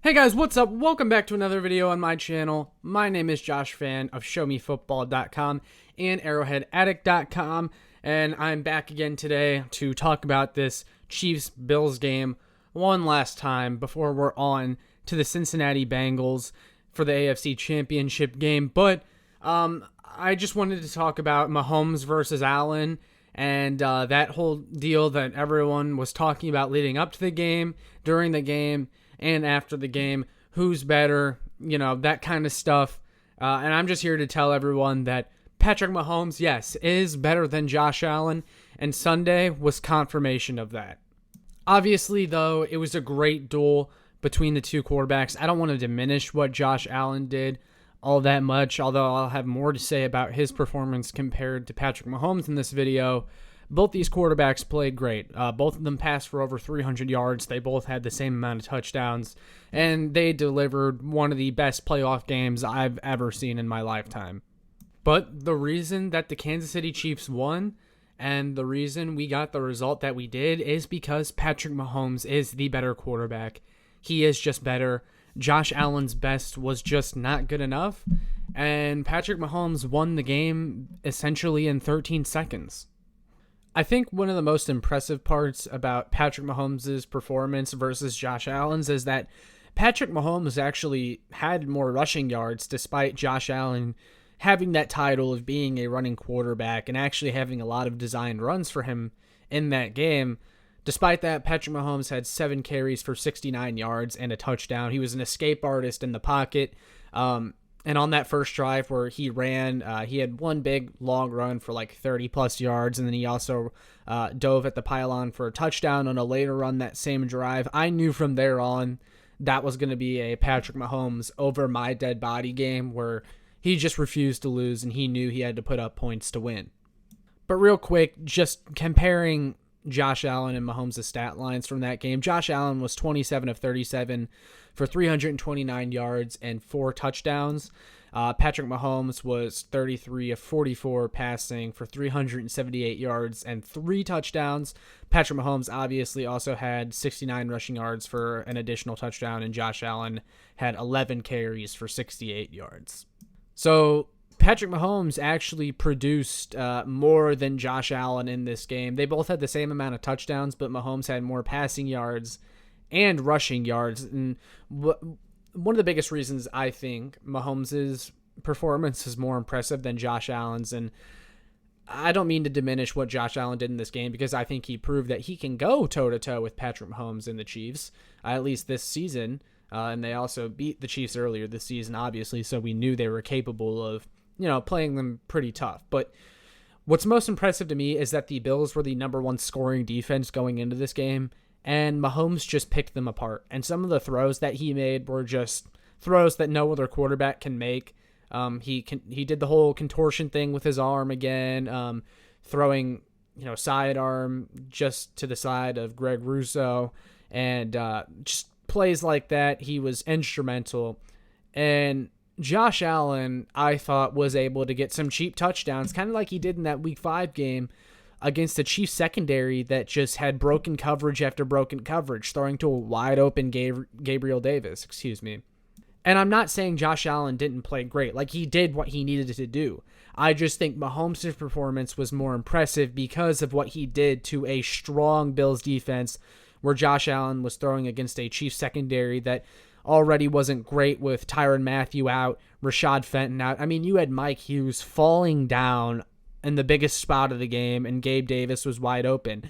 Hey guys, what's up? Welcome back to another video on my channel. My name is Josh Fan of ShowMeFootball.com and ArrowheadAddict.com, and I'm back again today to talk about this Chiefs-Bills game one last time before we're on to the Cincinnati Bengals for the AFC Championship game. But I just wanted to talk about Mahomes versus Allen and that whole deal that everyone was talking about leading up to the game, during the game, and after the game. Who's better, that kind of stuff. And I'm just here to tell everyone that Patrick Mahomes, yes, is better than Josh Allen, and Sunday was confirmation of that. Obviously, though, it was a great duel between the two quarterbacks. I don't want to diminish what Josh Allen did all that much, although I'll have more to say about his performance compared to Patrick Mahomes in this video. Both these quarterbacks played great. Both of them passed for over 300 yards. They both had the same amount of touchdowns, and they delivered one of the best playoff games I've ever seen in my lifetime. But the reason that the Kansas City Chiefs won and the reason we got the result that we did is because Patrick Mahomes is the better quarterback. He is just better. Josh Allen's best was just not good enough, and Patrick Mahomes won the game essentially in 13 seconds. I think one of the most impressive parts about Patrick Mahomes' performance versus Josh Allen's is that Patrick Mahomes actually had more rushing yards despite Josh Allen having that title of being a running quarterback and actually having a lot of designed runs for him in that game. Despite that, Patrick Mahomes had 7 carries for 69 yards and a touchdown. He was an escape artist in the pocket. And on that first drive where he ran, he had one big long run for like 30-plus yards, and then he also dove at the pylon for a touchdown on a later run that same drive. I knew from there on that was going to be a Patrick Mahomes over my dead body game where he just refused to lose, and he knew he had to put up points to win. But real quick, just comparing Josh Allen and Mahomes' stat lines from that game. Josh Allen was 27 of 37 for 329 yards and 4 touchdowns. Patrick Mahomes was 33 of 44 passing for 378 yards and 3 touchdowns. Patrick Mahomes obviously also had 69 rushing yards for an additional touchdown, and Josh Allen had 11 carries for 68 yards. So Patrick Mahomes actually produced more than Josh Allen in this game. They both had the same amount of touchdowns, but Mahomes had more passing yards and rushing yards. And one of the biggest reasons I think Mahomes' performance is more impressive than Josh Allen's, and I don't mean to diminish what Josh Allen did in this game because I think he proved that he can go toe-to-toe with Patrick Mahomes and the Chiefs, at least this season. And they also beat the Chiefs earlier this season, obviously, so we knew they were capable of playing them pretty tough. But what's most impressive to me is that the Bills were the number 1 scoring defense going into this game, and Mahomes just picked them apart. And some of the throws that he made were just throws that no other quarterback can make. He did the whole contortion thing with his arm again, throwing sidearm just to the side of Greg Rousseau, and just plays like that. He was instrumental. And Josh Allen, I thought, was able to get some cheap touchdowns, kind of like he did in that Week 5 game against the Chiefs secondary that just had broken coverage after broken coverage, throwing to a wide-open Gabriel Davis, And I'm not saying Josh Allen didn't play great. Like, he did what he needed to do. I just think Mahomes' performance was more impressive because of what he did to a strong Bills defense where Josh Allen was throwing against a Chiefs secondary that already wasn't great with Tyrann Mathieu out, Rashad Fenton out. I mean, you had Mike Hughes falling down in the biggest spot of the game, and Gabe Davis was wide open.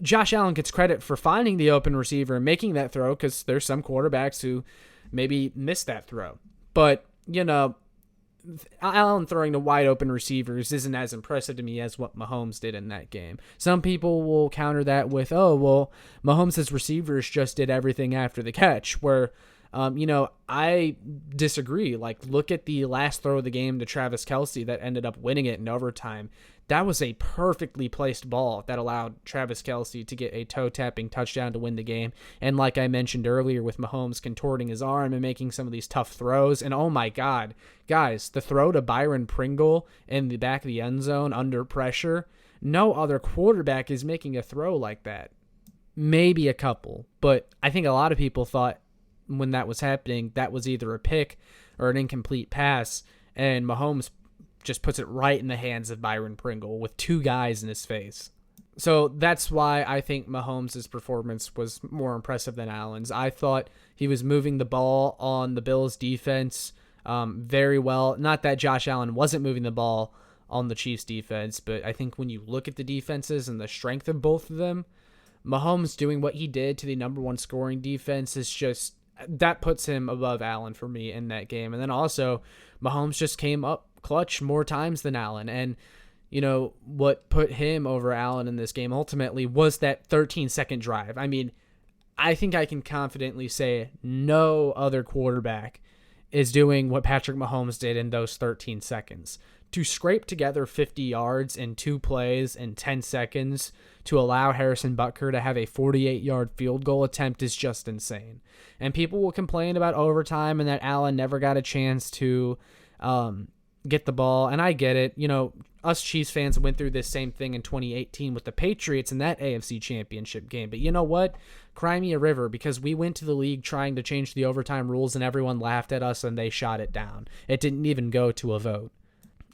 Josh Allen gets credit for finding the open receiver and making that throw because there's some quarterbacks who maybe missed that throw. But, Allen throwing to wide open receivers isn't as impressive to me as what Mahomes did in that game. Some people will counter that with, Mahomes' receivers just did everything after the catch, where, I disagree. Like, look at the last throw of the game to Travis Kelce that ended up winning it in overtime. That was a perfectly placed ball that allowed Travis Kelce to get a toe-tapping touchdown to win the game. And like I mentioned earlier with Mahomes contorting his arm and making some of these tough throws, and oh my God, guys, the throw to Byron Pringle in the back of the end zone under pressure, no other quarterback is making a throw like that. Maybe a couple, but I think a lot of people thought when that was happening, that was either a pick or an incomplete pass, and Mahomes just puts it right in the hands of Byron Pringle with two guys in his face. So that's why I think Mahomes' performance was more impressive than Allen's. I thought he was moving the ball on the Bills' defense very well. Not that Josh Allen wasn't moving the ball on the Chiefs' defense, but I think when you look at the defenses and the strength of both of them, Mahomes doing what he did to the number one scoring defense is just, that puts him above Allen for me in that game. And then also, Mahomes just came up clutch more times than Allen. And, you know, what put him over Allen in this game ultimately was that 13-second drive. I mean, I think I can confidently say no other quarterback is doing what Patrick Mahomes did in those 13 seconds. To scrape together 50 yards in 2 plays in 10 seconds to allow Harrison Butker to have a 48-yard field goal attempt is just insane. And people will complain about overtime and that Allen never got a chance to get the ball, and I get it. You know, us Chiefs fans went through this same thing in 2018 with the Patriots in that AFC Championship game. But you know what? Cry me a river, because we went to the league trying to change the overtime rules and everyone laughed at us and they shot it down. It didn't even go to a vote.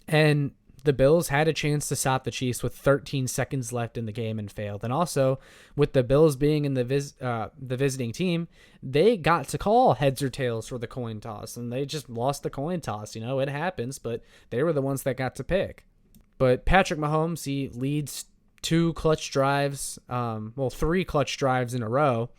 And the Bills had a chance to stop the Chiefs with 13 seconds left in the game and failed. And also, with the Bills being in the visiting team, they got to call heads or tails for the coin toss, and they just lost the coin toss. You know, it happens, but they were the ones that got to pick. But Patrick Mahomes, he leads 3 clutch drives in a row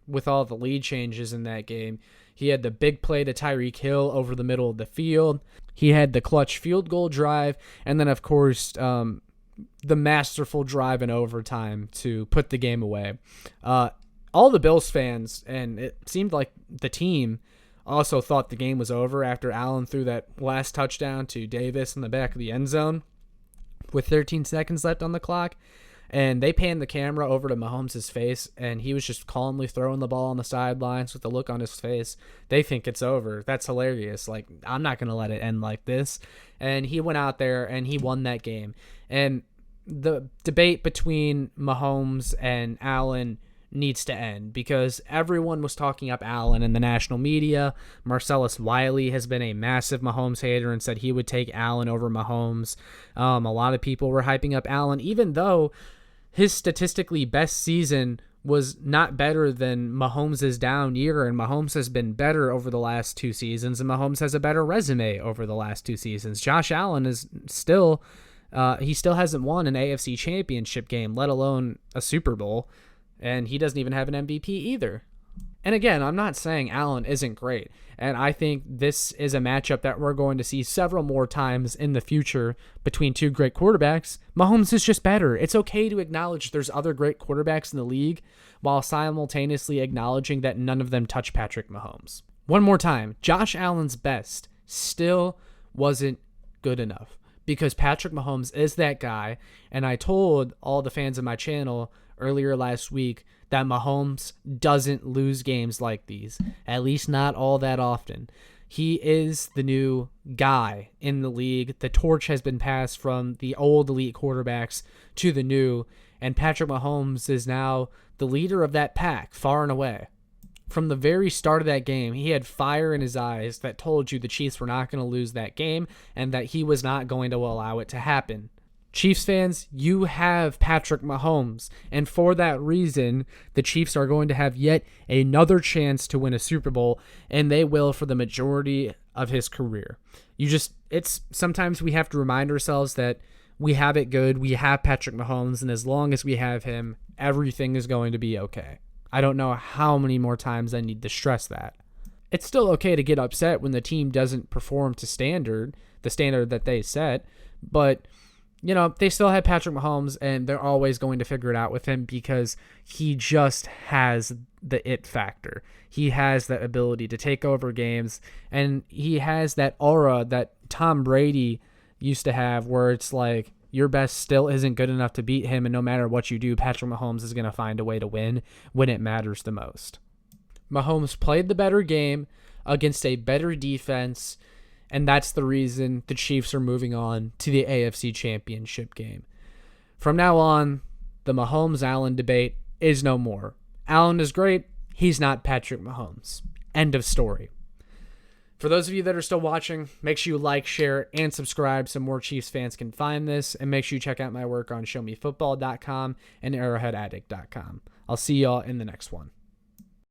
with all the lead changes in that game. He had the big play to Tyreek Hill over the middle of the field. He had the clutch field goal drive. And then, of course, the masterful drive in overtime to put the game away. All the Bills fans, and it seemed like the team, also thought the game was over after Allen threw that last touchdown to Davis in the back of the end zone with 13 seconds left on the clock. And they panned the camera over to Mahomes' face, and he was just calmly throwing the ball on the sidelines with the look on his face. They think it's over. That's hilarious. Like, I'm not going to let it end like this. And he went out there, and he won that game. And the debate between Mahomes and Allen needs to end, because everyone was talking up Allen in the national media. Marcellus Wiley has been a massive Mahomes hater and said he would take Allen over Mahomes. A lot of people were hyping up Allen, even though his statistically best season was not better than Mahomes' down year, and Mahomes has been better over the last 2 seasons, and Mahomes has a better resume over the last 2 seasons. Josh Allen is still, he still hasn't won an AFC Championship game, let alone a Super Bowl, and he doesn't even have an MVP either. And again, I'm not saying Allen isn't great, and I think this is a matchup that we're going to see several more times in the future between 2 great quarterbacks. Mahomes is just better. It's okay to acknowledge there's other great quarterbacks in the league while simultaneously acknowledging that none of them touch Patrick Mahomes. One more time, Josh Allen's best still wasn't good enough, because Patrick Mahomes is that guy, and I told all the fans of my channel earlier last week that Mahomes doesn't lose games like these, at least not all that often. He is the new guy in the league. The torch has been passed from the old elite quarterbacks to the new, and Patrick Mahomes is now the leader of that pack, far and away. From the very start of that game, he had fire in his eyes that told you the Chiefs were not going to lose that game and that he was not going to allow it to happen. Chiefs fans, you have Patrick Mahomes, and for that reason, the Chiefs are going to have yet another chance to win a Super Bowl, and they will for the majority of his career. Sometimes we have to remind ourselves that we have it good, we have Patrick Mahomes, and as long as we have him, everything is going to be okay. I don't know how many more times I need to stress that. It's still okay to get upset when the team doesn't perform to the standard that they set, but you know, they still have Patrick Mahomes, and they're always going to figure it out with him because he just has the it factor. He has that ability to take over games, and he has that aura that Tom Brady used to have, where it's like your best still isn't good enough to beat him, and no matter what you do, Patrick Mahomes is going to find a way to win when it matters the most. Mahomes played the better game against a better defense, and that's the reason the Chiefs are moving on to the AFC Championship game. From now on, the Mahomes-Allen debate is no more. Allen is great. He's not Patrick Mahomes. End of story. For those of you that are still watching, make sure you like, share, and subscribe so more Chiefs fans can find this. And make sure you check out my work on showmefootball.com and arrowheadaddict.com. I'll see y'all in the next one.